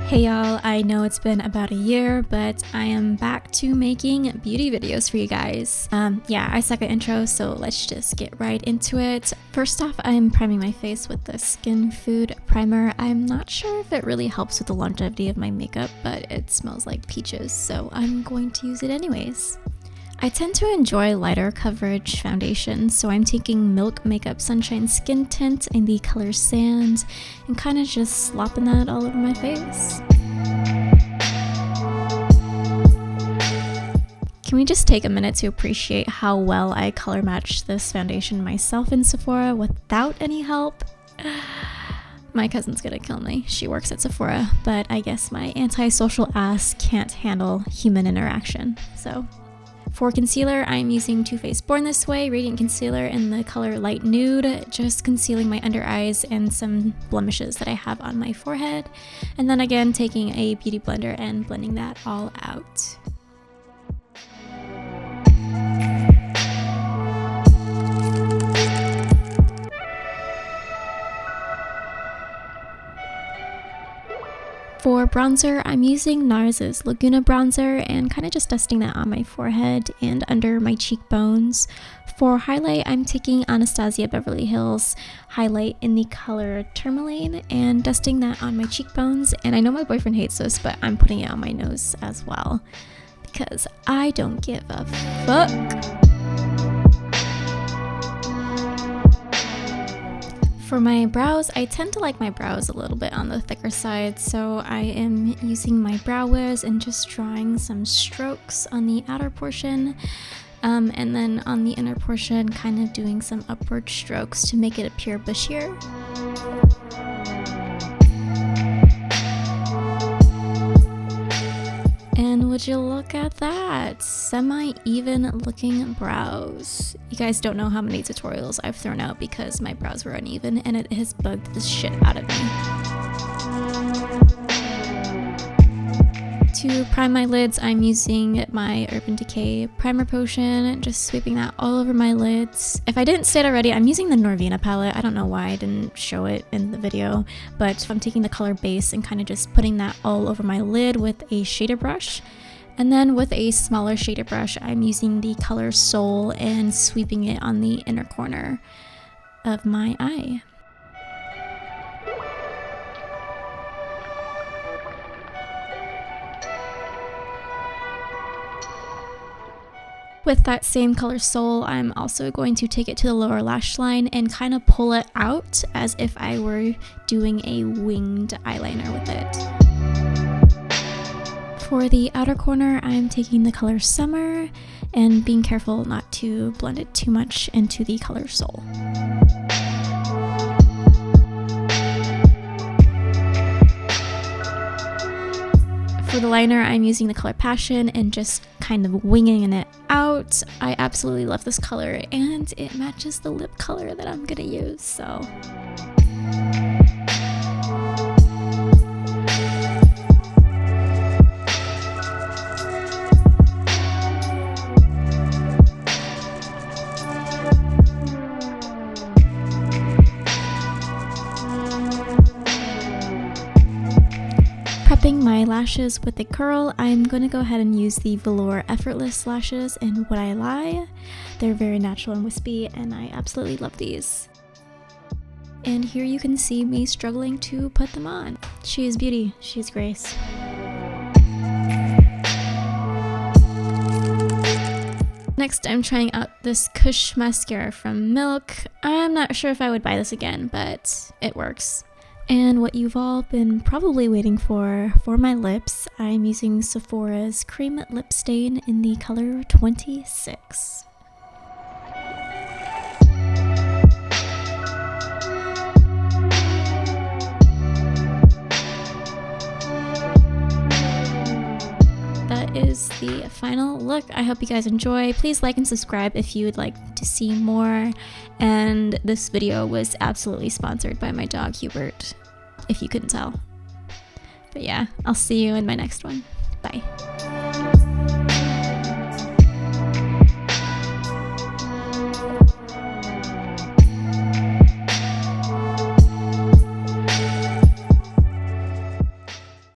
Hey y'all, I know it's been about a year, but I am back to making beauty videos for you guys. Yeah, I suck at intros, so let's just get right into it. First off, I'm priming my face with the Skin Food Primer. I'm not sure if it really helps with the longevity of my makeup, but it smells like peaches, so I'm going to use it anyways. I tend to enjoy lighter coverage foundations, so I'm taking Milk Makeup Sunshine Skin Tint in the color Sand and kind of just slopping that all over my face. Can we just take a minute to appreciate how well I color matched this foundation myself in Sephora without any help? My cousin's gonna kill me. She works at Sephora, but I guess my antisocial ass can't handle human interaction, so. For concealer, I'm using Too Faced Born This Way Radiant Concealer in the color Light Nude, just concealing my under eyes and some blemishes that I have on my forehead. And then again, taking a beauty blender and blending that all out. For bronzer, I'm using Nars' Laguna bronzer and kind of just dusting that on my forehead and under my cheekbones. For highlight, I'm taking Anastasia Beverly Hills highlight in the color Tourmaline and dusting that on my cheekbones. And I know my boyfriend hates this, but I'm putting it on my nose as well because I don't give a fuck. For my brows, I tend to like my brows a little bit on the thicker side, so I am using my Brow Wiz and just drawing some strokes on the outer portion, and then on the inner portion, kind of doing some upward strokes to make it appear bushier. And would you look at that? Semi-even looking brows. You guys don't know how many tutorials I've thrown out because my brows were uneven and it has bugged the shit out of me. To prime my lids, I'm using my Urban Decay primer potion, just sweeping that all over my lids. If I didn't say it already, I'm using the Norvina palette. I don't know why I didn't show it in the video, but I'm taking the color base and kind of just putting that all over my lid with a shader brush. And then with a smaller shader brush, I'm using the color Soul and sweeping it on the inner corner of my eye. With that same color Soul, I'm also going to take it to the lower lash line and kind of pull it out as if I were doing a winged eyeliner with it. For the outer corner, I'm taking the color Summer and being careful not to blend it too much into the color Soul. For the liner, I'm using the color Passion and just kind of winging it out. I absolutely love this color and it matches the lip color that I'm gonna use, so. Prepping my lashes with a curl, I'm going to go ahead and use the Velour Effortless lashes in Would I Lie. They're very natural and wispy and I absolutely love these. And here you can see me struggling to put them on. She is beauty, she is grace. Next, I'm trying out this Kush mascara from Milk. I'm not sure if I would buy this again, but it works. And what you've all been probably waiting for my lips, I'm using Sephora's Cream Lip Stain in the color 26. That is the final look. I hope you guys enjoy. Please like and subscribe if you would like to see more. And this video was absolutely sponsored by my dog Hubert, if you couldn't tell. But yeah, I'll see you in my next one. Bye.